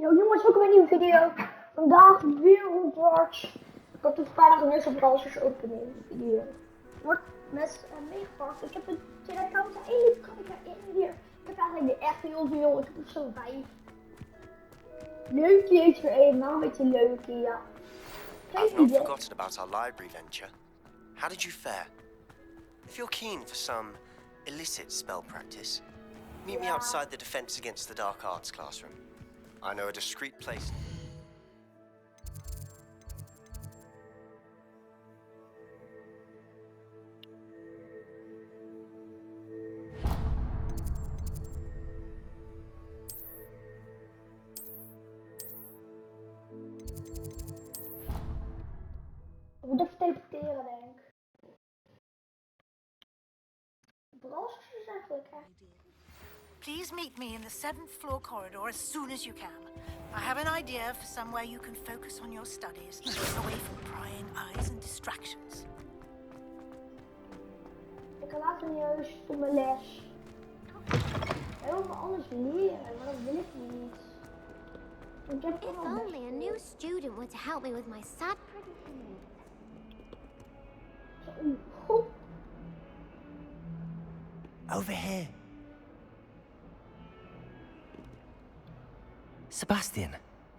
Yo jongens, welkom bij een nieuwe video. Vandaag weer Hogwarts. Ik had het een paar dagen geleden op browsers opening video. Wordt met meegepakt. Ik heb een tweede account. Eigenlijk kan ik erin hier. Ik heb eigenlijk echt heel veel. Ik heb er zo 5. Leuk is weer eenmaal. Een beetje leuk, ja. I've not forgotten about our library venture. How did you fare? If you're keen for some illicit spell practice, meet me outside the Defense Against the Dark Arts classroom. I know a discreet place. Ik moet even teleporteren, denk ik. Browsers is eigenlijk echt. Please meet me in the 7th floor corridor as soon as you can. I have an idea for somewhere you can focus on your studies, away from prying eyes and distractions. Ik ga later juist voor mijn les. Ik wil me alles leren, maar dat wil ik niet. Ik heb If only a new student were to help me with my sad predicament. Goed. Over here. Sebastian,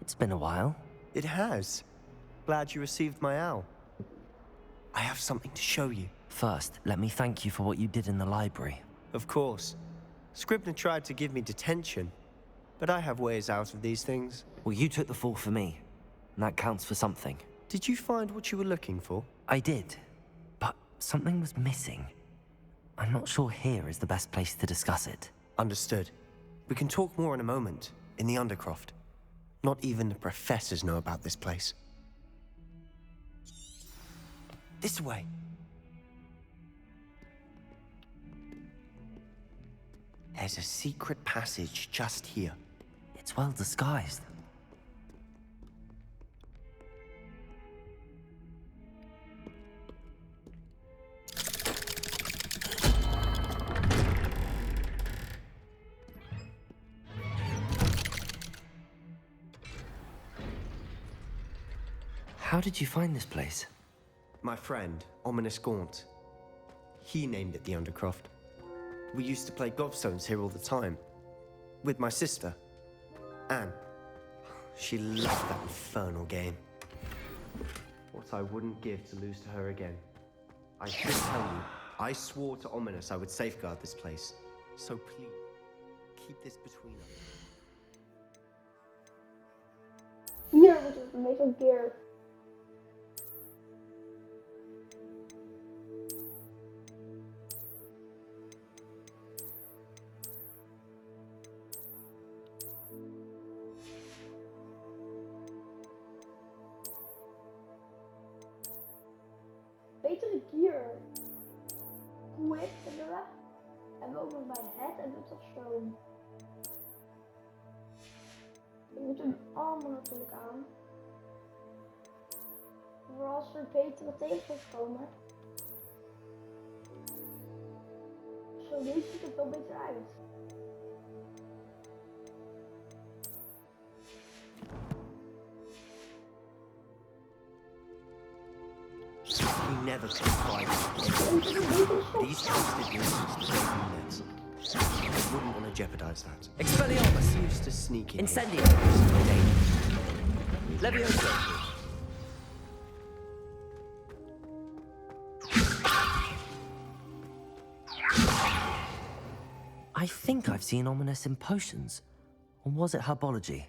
it's been a while. It has. Glad you received my owl. I have something to show you. First, let me thank you for what you did in the library. Of course. Scribner tried to give me detention, but I have ways out of these things. Well, you took the fall for me, and that counts for something. Did you find what you were looking for? I did, but something was missing. I'm not sure here is the best place to discuss it. Understood. We can talk more in a moment, in the Undercroft. Not even the professors know about this place. This way. There's a secret passage just here. It's well disguised. How did you find this place? My friend, Ominous Gaunt. He named it the Undercroft. We used to play gobstones here all the time. With my sister, Anne. She loved that infernal game. What I wouldn't give to lose to her again. I should tell you, I swore to Ominous I would safeguard this place. So please, keep this between us. Hier wordt het meestal keer. Betere gear. Quick hebben we. Hebben we ook nog bij het en doet dat zo. We moeten hem allemaal natuurlijk aan. Maar als er betere tegenstanders komen. Zo, deze ziet er wel beter uit. We never survived. These trusted wizards play nets. I wouldn't want to jeopardize that. Expelliarmus! Used to sneak in. Incendio! Here. Levioso! I think I've seen Ominous in potions. Or was it herbology?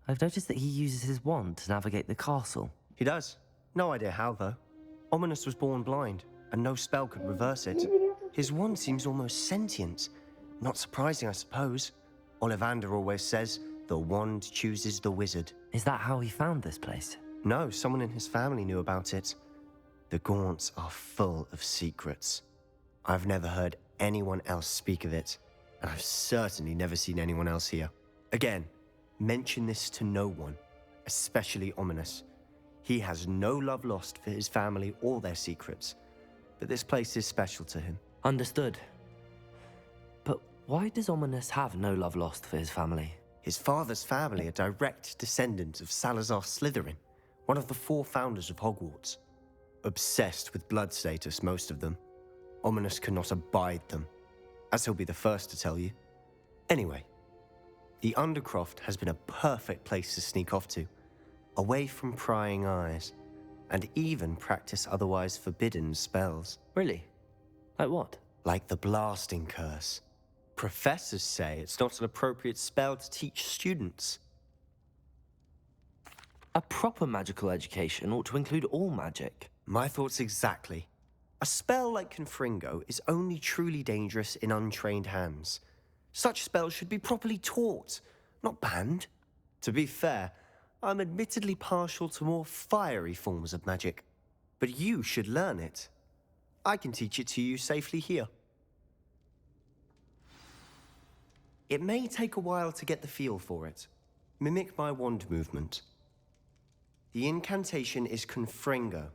I've noticed that he uses his wand to navigate the castle. He does. No idea how, though. Ominous was born blind, and no spell could reverse it. His wand seems almost sentient. Not surprising, I suppose. Ollivander always says, the wand chooses the wizard. Is that how he found this place? No, someone in his family knew about it. The Gaunts are full of secrets. I've never heard anyone else speak of it, and I've certainly never seen anyone else here. Again, mention this to no one, especially Ominous. He has no love lost for his family or their secrets, but this place is special to him. Understood. But why does Ominous have no love lost for his family? His father's family are direct descendants of Salazar Slytherin, one of the 4 founders of Hogwarts. Obsessed with blood status, most of them. Ominous cannot abide them, as he'll be the first to tell you. Anyway, the Undercroft has been a perfect place to sneak off to, away from prying eyes, and even practice otherwise forbidden spells. Really? Like what? Like the blasting curse. Professors say it's not an appropriate spell to teach students. A proper magical education ought to include all magic. My thoughts exactly. A spell like Confringo is only truly dangerous in untrained hands. Such spells should be properly taught, not banned. To be fair, I'm admittedly partial to more fiery forms of magic. But you should learn it. I can teach it to you safely here. It may take a while to get the feel for it. Mimic my wand movement. The incantation is Confringo.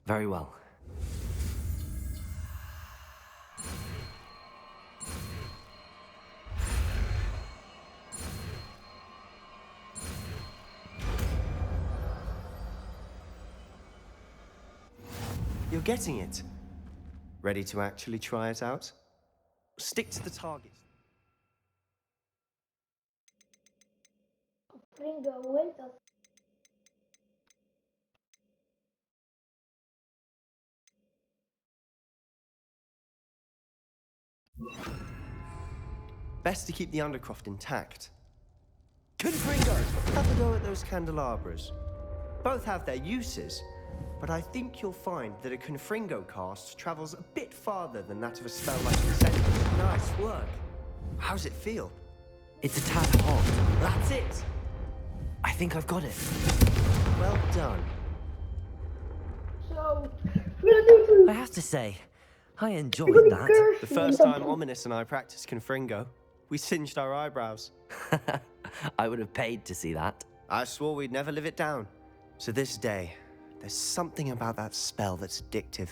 Very well. You're getting it. Ready to actually try it out? Stick to the target. Confringo, hoe heet dat? Best to keep the Undercroft intact. Confringo! Have a go at those candelabras. Both have their uses, but I think you'll find that a Confringo cast travels a bit farther than that of a spell like Descent. Nice work. How's it feel? It's a tad hot. That's it! I think I've got it. Well done. Zo. Willen I have to say, I enjoyed that. The first time Ominous and I practiced Confringo, we singed our eyebrows. I would have paid to see that. I swore we'd never live it down. To this day, there's something about that spell that's addictive.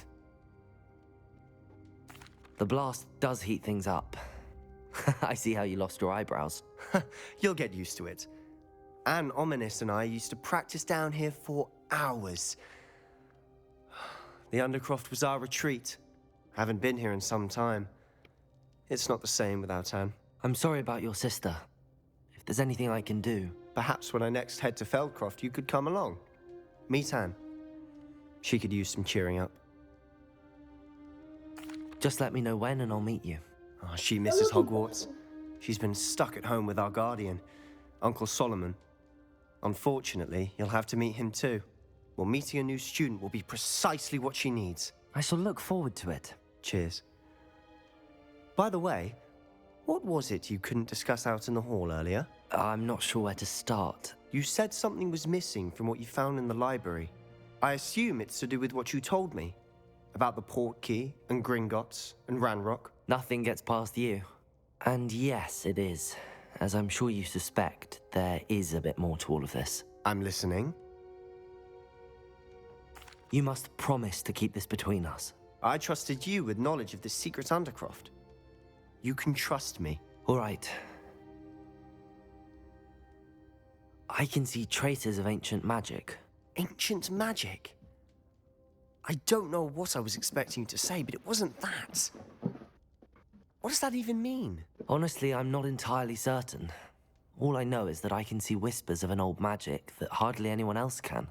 The blast does heat things up. I see how you lost your eyebrows. You'll get used to it. Anne, Ominous, and I used to practice down here for hours. The Undercroft was our retreat. Haven't been here in some time. It's not the same without Anne. I'm sorry about your sister. If there's anything I can do... Perhaps when I next head to Feldcroft, you could come along. Meet Anne. She could use some cheering up. Just let me know when and I'll meet you. Oh, she misses Hogwarts. She's been stuck at home with our guardian, Uncle Solomon. Unfortunately, you'll have to meet him too. Well, meeting a new student will be precisely what she needs. I shall look forward to it. Cheers. By the way, what was it you couldn't discuss out in the hall earlier? I'm not sure where to start. You said something was missing from what you found in the library. I assume it's to do with what you told me. About the Portkey, and Gringotts, and Ranrock. Nothing gets past you. And yes, it is. As I'm sure you suspect, there is a bit more to all of this. I'm listening. You must promise to keep this between us. I trusted you with knowledge of the secret Undercroft. You can trust me. All right. I can see traces of ancient magic. Ancient magic? I don't know what I was expecting you to say, but it wasn't that. What does that even mean? Honestly, I'm not entirely certain. All I know is that I can see whispers of an old magic that hardly anyone else can.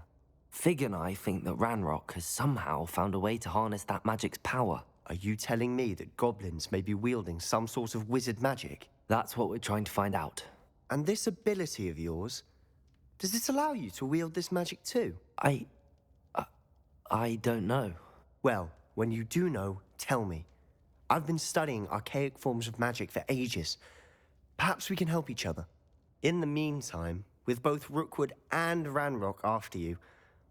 Fig and I think that Ranrock has somehow found a way to harness that magic's power. Are you telling me that goblins may be wielding some sort of wizard magic? That's what we're trying to find out. And this ability of yours, does it allow you to wield this magic too? I don't know. Well, when you do know, tell me. I've been studying archaic forms of magic for ages. Perhaps we can help each other. In the meantime, with both Rookwood and Ranrock after you,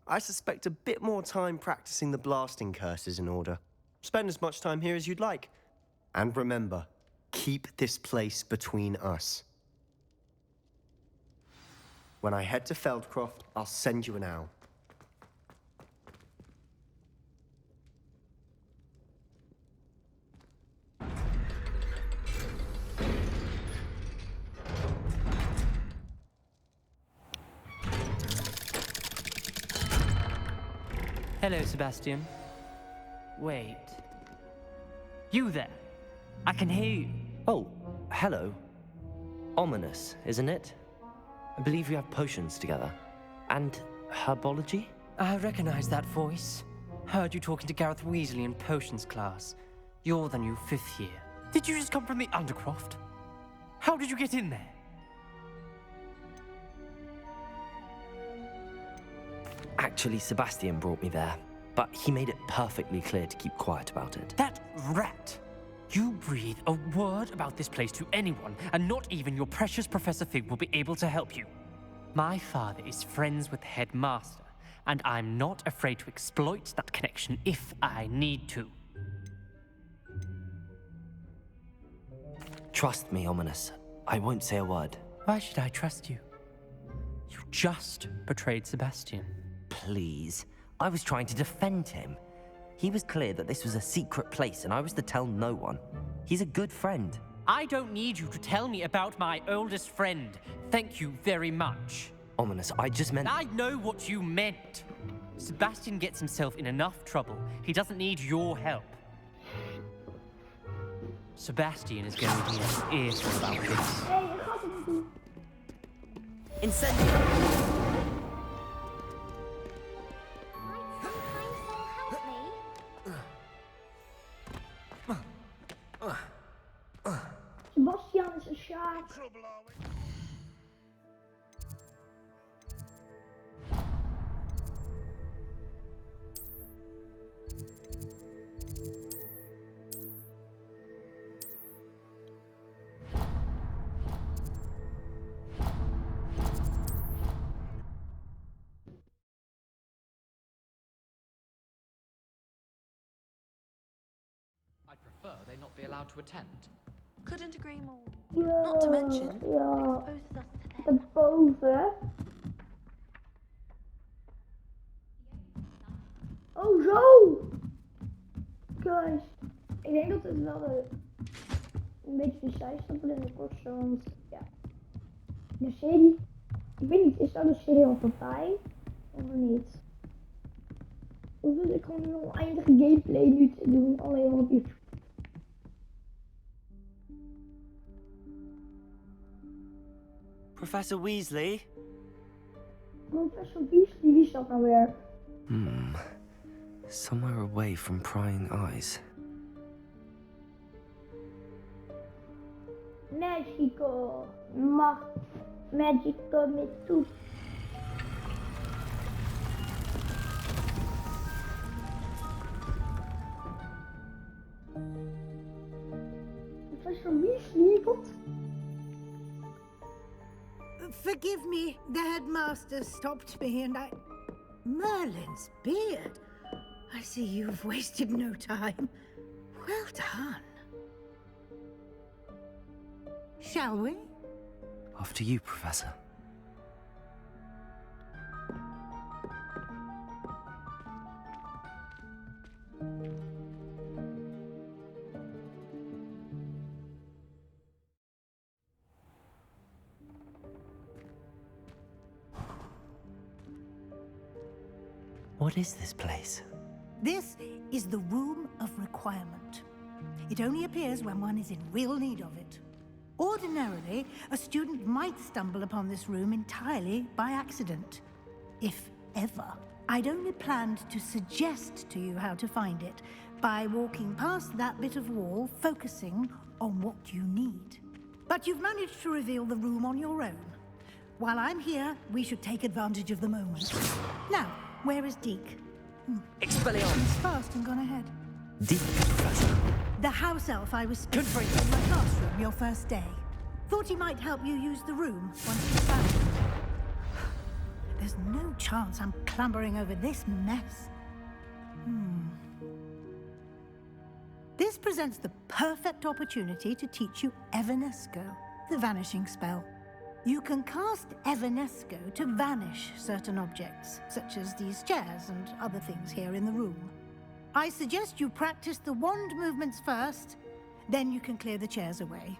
I suspect a bit more time practicing the blasting curse is in order. Spend as much time here as you'd like. And remember, keep this place between us. When I head to Feldcroft, I'll send you an owl. Hello, Sebastian. Wait. You there? I can hear you. Oh, hello. Ominous, isn't it? I believe we have potions together. And herbology? I recognize that voice. Heard you talking to Gareth Weasley in potions class. You're the new 5th year. Did you just come from the Undercroft? How did you get in there? Actually, Sebastian brought me there, but he made it perfectly clear to keep quiet about it. That rat! You breathe a word about this place to anyone, and not even your precious Professor Fig will be able to help you. My father is friends with the headmaster, and I'm not afraid to exploit that connection if I need to. Trust me, Ominous. I won't say a word. Why should I trust you? You just betrayed Sebastian. Please. I was trying to defend him. He was clear that this was a secret place and I was to tell no one. He's a good friend. I don't need you to tell me about my oldest friend. Thank you very much. Ominous, I just meant... I know what you meant. Sebastian gets himself in enough trouble. He doesn't need your help. Sebastian is going to be an earful about this. Hey, ik ga het niet doen. Incendio! Might some kind soul help me? Sebastian is een sjaak. I'd prefer they not be allowed to attend. Couldn't agree more. Ja, Not to mention, ja, Both of us to them. daarboven. Oh, zo! Guys, ik denk dat het wel een beetje de zijstappen in de kortste, want ja. De serie, ik weet niet, is dat de serie al voorbij? Of niet? Of wil ik gewoon een oneindige gameplay nu te doen, alleen op YouTube? Professor Weasley? Professor Weasley, wie is dat nou weer? Somewhere away from prying eyes. Magical. Magical met toe. Professor Weasley, wat? Forgive me, the headmaster stopped me and I... Merlin's beard. I see you've wasted no time. Well done. Shall we? After you, Professor. What is this place? This is the Room of Requirement. It only appears when one is in real need of it. Ordinarily, a student might stumble upon this room entirely by accident. If ever. I'd only planned to suggest to you how to find it by walking past that bit of wall, focusing on what you need. But you've managed to reveal the room on your own. While I'm here, we should take advantage of the moment. Now, where is Deke? Expelliarmus! Fast and gone ahead. Deep, Professor. The house elf I was speaking to in my classroom your first day. Thought he might help you use the room once you found it. There's no chance I'm clambering over this mess. This presents the perfect opportunity to teach you Evanesco, the vanishing spell. You can cast Evanesco to vanish certain objects, such as these chairs and other things here in the room. I suggest you practice the wand movements first, then you can clear the chairs away.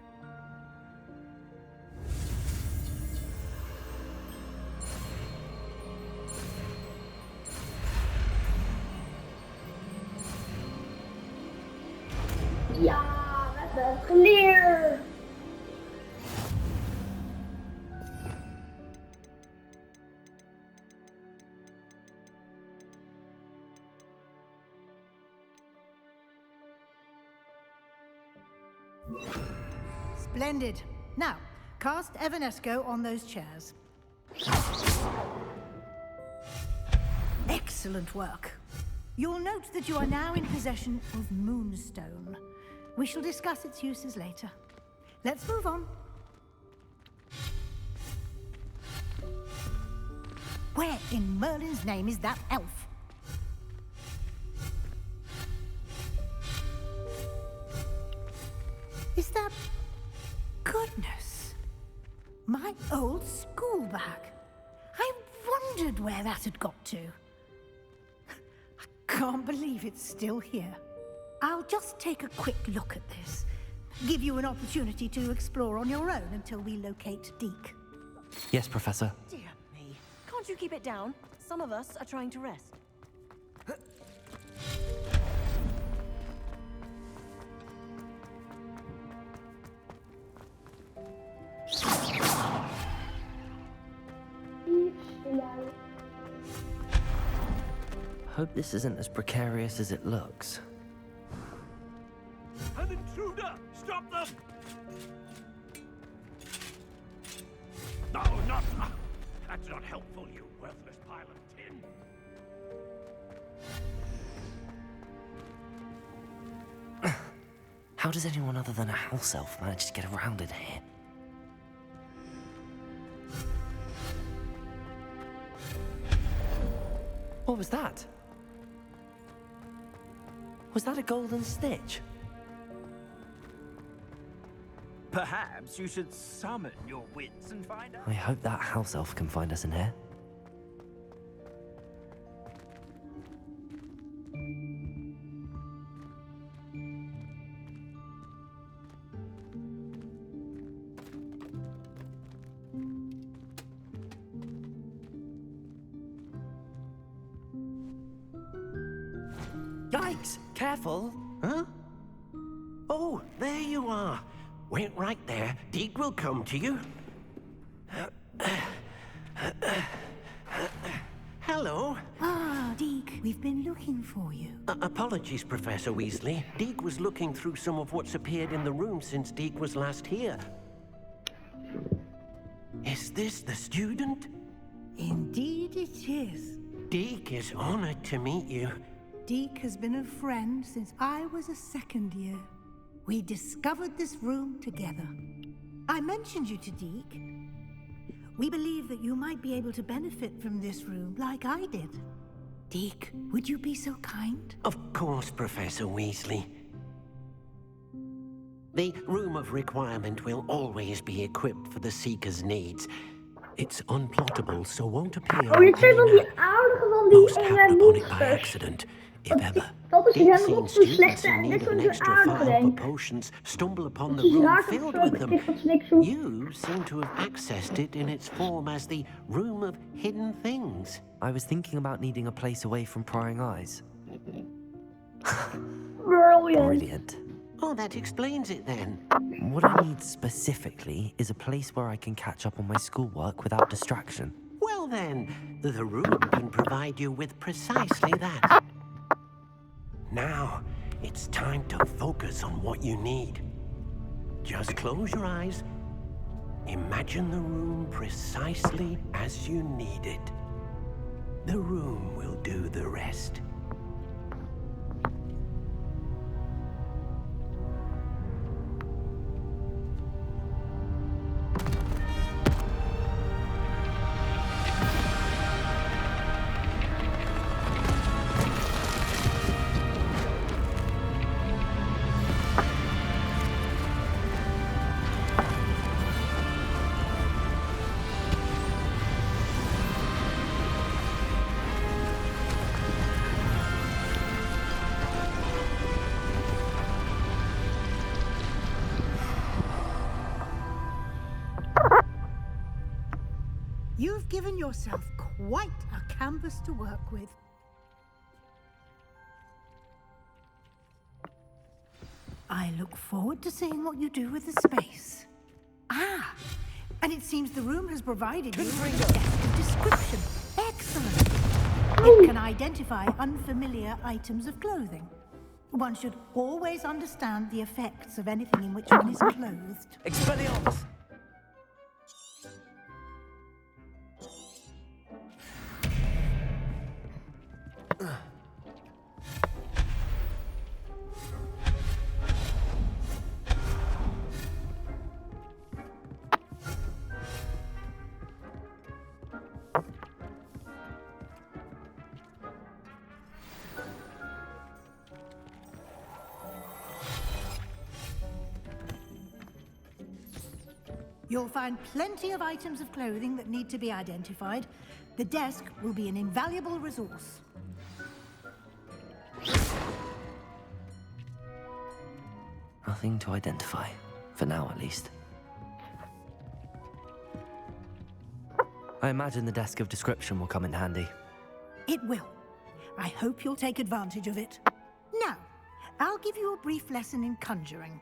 Clear. Splendid. Now, cast Evanesco on those chairs. Excellent work. You'll note that you are now in possession of Moonstone. We shall discuss its uses later. Let's move on. Where in Merlin's name is that elf? Is that... Goodness! My old school bag. I wondered where that had got to. I can't believe it's still here. I'll just take a quick look at this. Give you an opportunity to explore on your own until we locate Deke. Yes, Professor. Dear me. Can't you keep it down? Some of us are trying to rest. Hope this isn't as precarious as it looks. An intruder! Stop them! No, not... That's not helpful, you worthless pile of tin. How does anyone other than a house elf manage to get around in here? What was that? Was that a golden stitch? Perhaps you should summon your wits and find out. I hope that house elf can find us in here. Yikes! Careful! Huh? Oh, there you are. Wait right there. Deke will come to you. Hello. Ah, Deke, we've been looking for you. Apologies, Professor Weasley. Deke was looking through some of what's appeared in the room since Deke was last here. Is this the student? Indeed it is. Deke is honored to meet you. Deke has been a friend since I was a second year. We discovered this room together. I mentioned you to Deke. We believe that you might be able to benefit from this room like I did. Deke, would you be so kind? Of course, Professor Weasley. The Room of Requirement will always be equipped for the Seeker's needs. It's unplottable, so won't appear Oh, dit zijn van die any aardige van Most die happen upon it by monsters. accident, if ever. Dat is Deep helemaal seen niet zo students slecht. in En need dit of van an die extra aardige, file for denk ik. potions stumble upon Het the is room raar filled dat with ik them. dit van niks hoef. You seem to have accessed it in its form as the Room of Hidden Things. I was thinking about needing a place away from prying eyes. Brilliant. Brilliant. Oh, that explains it then. What I need specifically is a place where I can catch up on my schoolwork without distraction. Well then, the room can provide you with precisely that. Now, it's time to focus on what you need. Just close your eyes. Imagine the room precisely as you need it. The room will do the rest. You've given yourself quite a canvas to work with. I look forward to seeing what you do with the space. Ah, and it seems the room has provided you with a desk of description. Excellent. It can identify unfamiliar items of clothing. One should always understand the effects of anything in which one is clothed. Expelliarmus! You'll find plenty of items of clothing that need to be identified. The desk will be an invaluable resource. Nothing to identify. For now, at least. I imagine the desk of description will come in handy. It will. I hope you'll take advantage of it. Now, I'll give you a brief lesson in conjuring.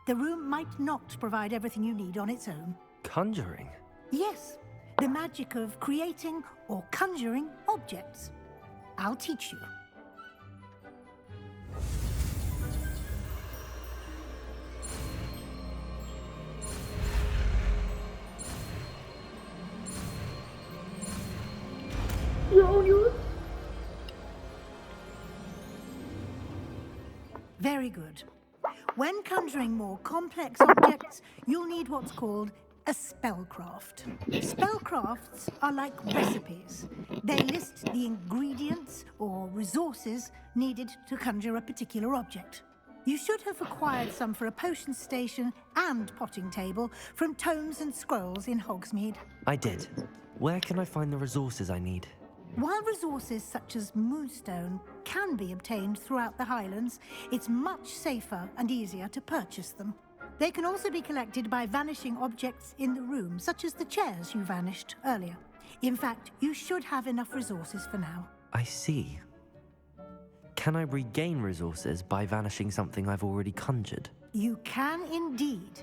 The room might not provide everything you need on its own. Conjuring? Yes, the magic of creating or conjuring objects. I'll teach you. Very good. When conjuring more complex objects, you'll need what's called a spellcraft. Spellcrafts are like recipes. They list the ingredients or resources needed to conjure a particular object. You should have acquired some for a potion station and potting table from tomes and scrolls in Hogsmeade. I did. Where can I find the resources I need? While resources such as moonstone can be obtained throughout the Highlands, it's much safer and easier to purchase them. They can also be collected by vanishing objects in the room, such as the chairs you vanished earlier. In fact, you should have enough resources for now. I see. Can I regain resources by vanishing something I've already conjured? You can indeed.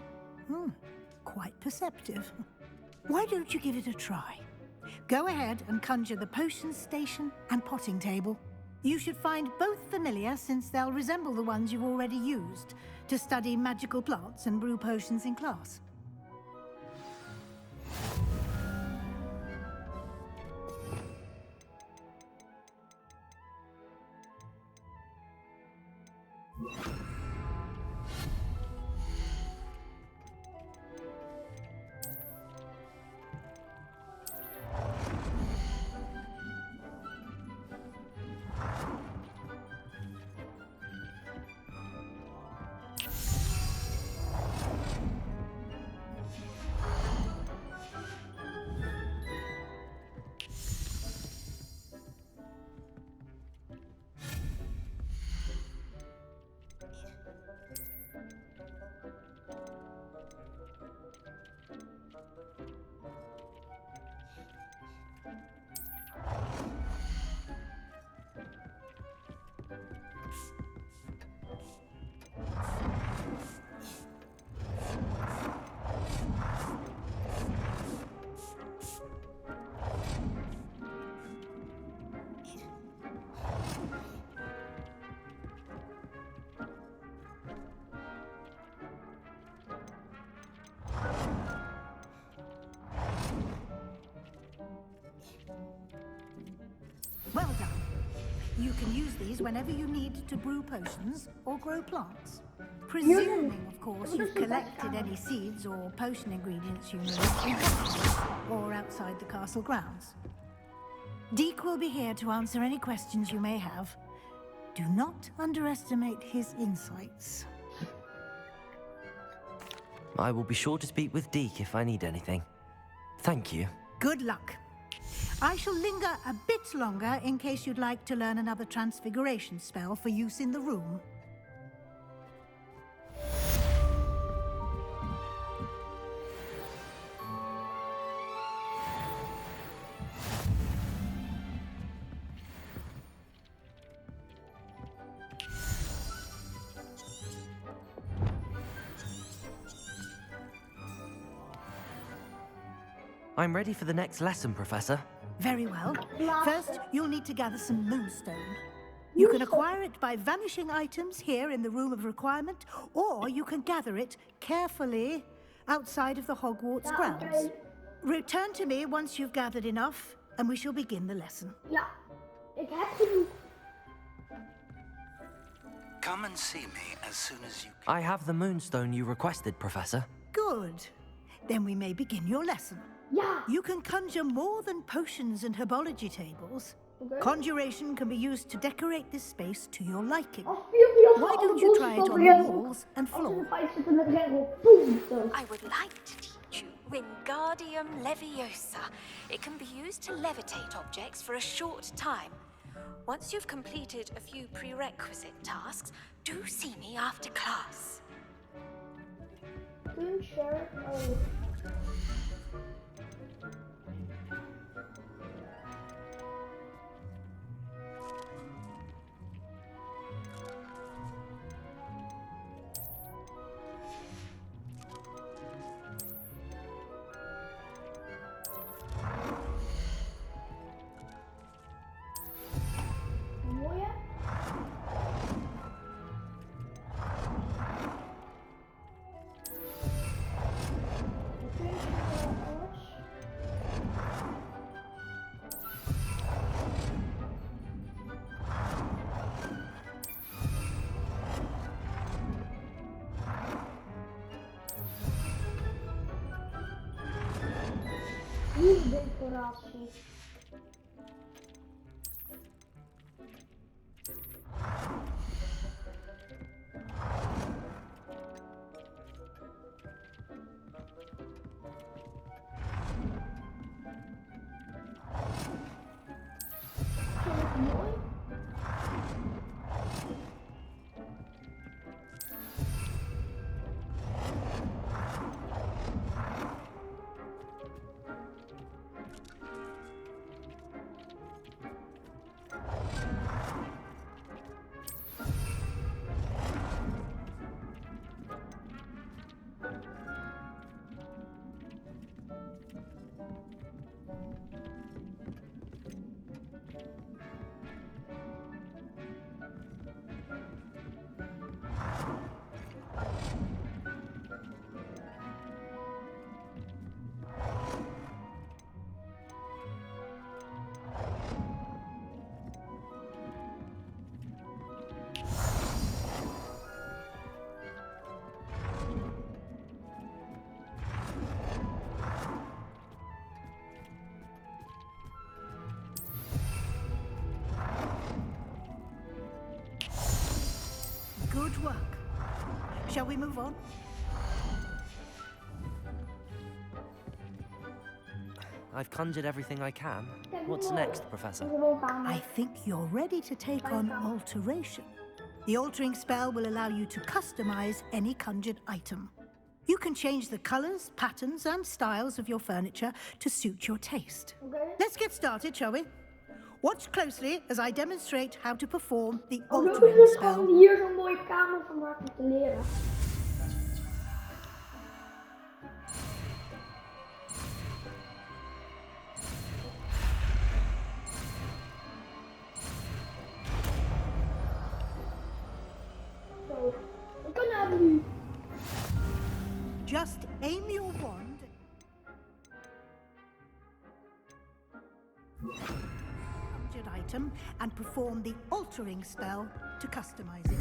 Quite perceptive. Why don't you give it a try? Go ahead and conjure the potion station and potting table. You should find both familiar, since they'll resemble the ones you've already used to study magical plants and brew potions in class. Well done. You can use these whenever you need to brew potions or grow plants. Presuming, of course, you've collected any seeds or potion ingredients you need in Hogwarts or outside the castle grounds. Deek will be here to answer any questions you may have. Do not underestimate his insights. I will be sure to speak with Deek if I need anything. Thank you. Good luck. I shall linger a bit longer in case you'd like to learn another transfiguration spell for use in the room. I'm ready for the next lesson, Professor. Very well. First, you'll need to gather some moonstone. You can acquire it by vanishing items here in the Room of Requirement, or you can gather it carefully outside of the Hogwarts grounds. Return to me once you've gathered enough, and we shall begin the lesson. Ja, ik heb genoeg. Come and see me as soon as you I have the moonstone you requested, Professor. Good. Then we may begin your lesson. Ja. You can conjure more than potions and herbology tables. Okay. Conjuration can be used to decorate this space to your liking. Why don't you try it on the walls and floor? I would like to teach you Wingardium Leviosa. It can be used to levitate objects for a short time. Once you've completed a few prerequisite tasks, do see me after class. Sure. Oh. Decoratie. Mooi. Good work. Shall we move on? I've conjured everything I can. What's next, Professor? I think you're ready to take on alteration. The altering spell will allow you to customize any conjured item. You can change the colors, patterns, and styles of your furniture to suit your taste. Let's get started, shall we? Watch closely as I demonstrate how to perform the altering Dus spell. gewoon hier zo'n mooie kamer van maken te leren. Zo, we kunnen hebben nu. Just aim your wand. Item and perform the altering spell to customize it.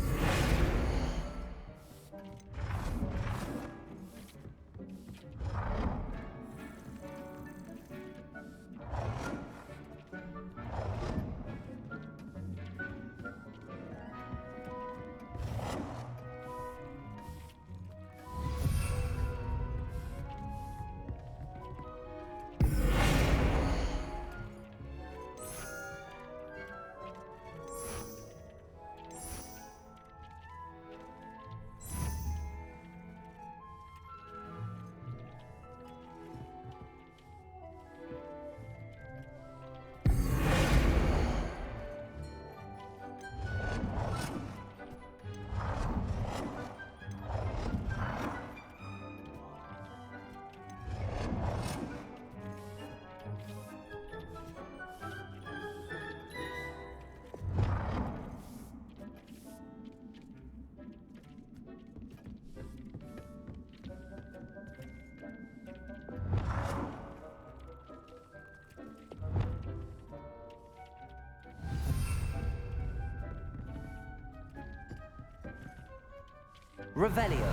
Revelio.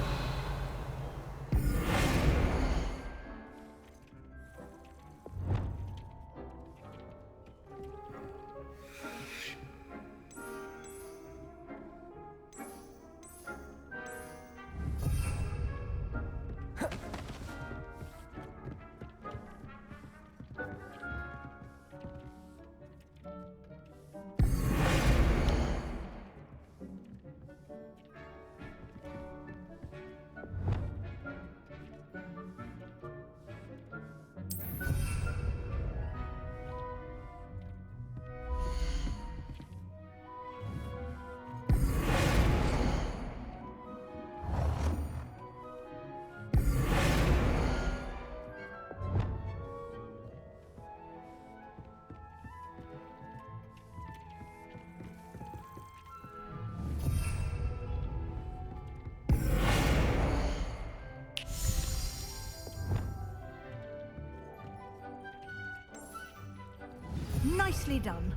Nicely done.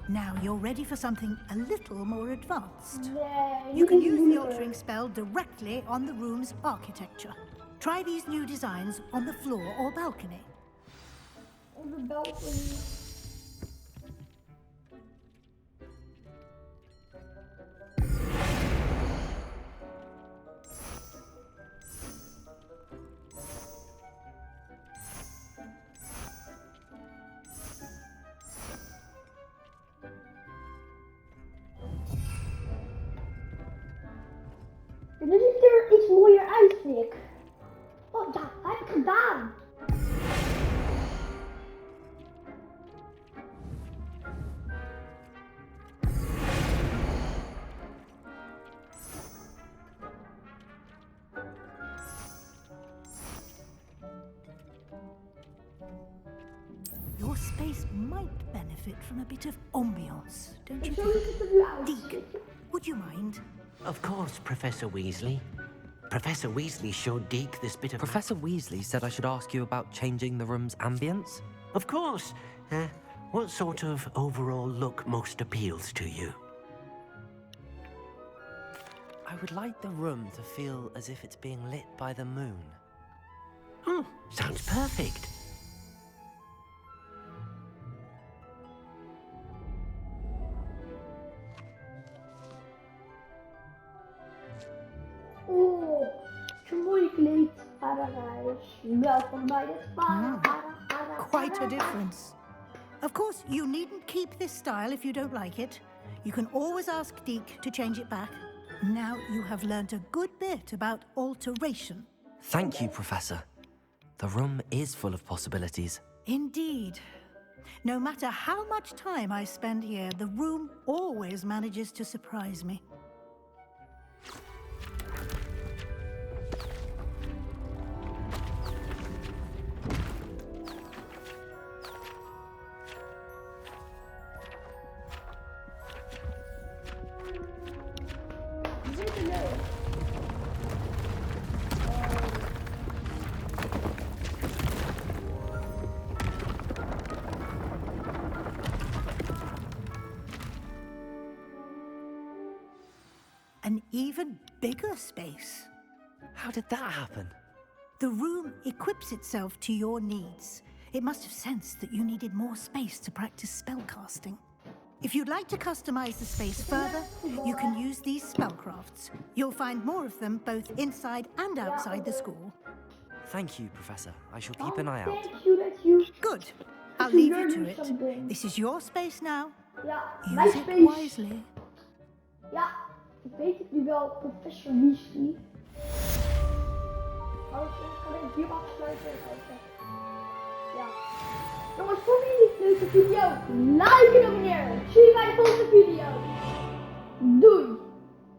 Now you're ready for something a little more advanced. Yeah, You can use the altering spell directly on the room's architecture. Try these new designs on the floor or balcony. On the balcony. En nu ziet er iets mooier uit, vind ik. Oh, dat heb ik gedaan. Your space might benefit from a bit of ambiance, don't you Zo think? ziet het er nu uit. Deke, would you mind? Of course, Professor Weasley. Professor Weasley showed Deke this bit of... Professor Weasley said I should ask you about changing the room's ambience. Of course. What sort of overall look most appeals to you? I would like the room to feel as if it's being lit by the moon. Oh, sounds perfect. Oh, zo'n mooie kleedparadijs. Welkom bij het paradijs. Quite a difference. Of course, you needn't keep this style if you don't like it. You can always ask Deke to change it back. Now you have learned a good bit about alteration. Thank you, Professor. The room is full of possibilities. Indeed. No matter how much time I spend here, the room always manages to surprise me. An even bigger space. How did that happen? The room equips itself to your needs. It must have sensed that you needed more space to practice spellcasting. If you'd like to customize the space further, you can use these spellcrafts. You'll find more of them both inside and outside the school. Thank you, Professor. I shall keep an eye out. Thank you that you... Good. I'll leave you to it. This is your space now. Ja, mijn Use it space. wisely. Ja, ik weet het nu wel, Professor Weasley. Anders kan ik hier afsluiten en kijken. Ja. Jongens, vond je dit een leuke video? Like en abonneer. Zie je bij de volgende video.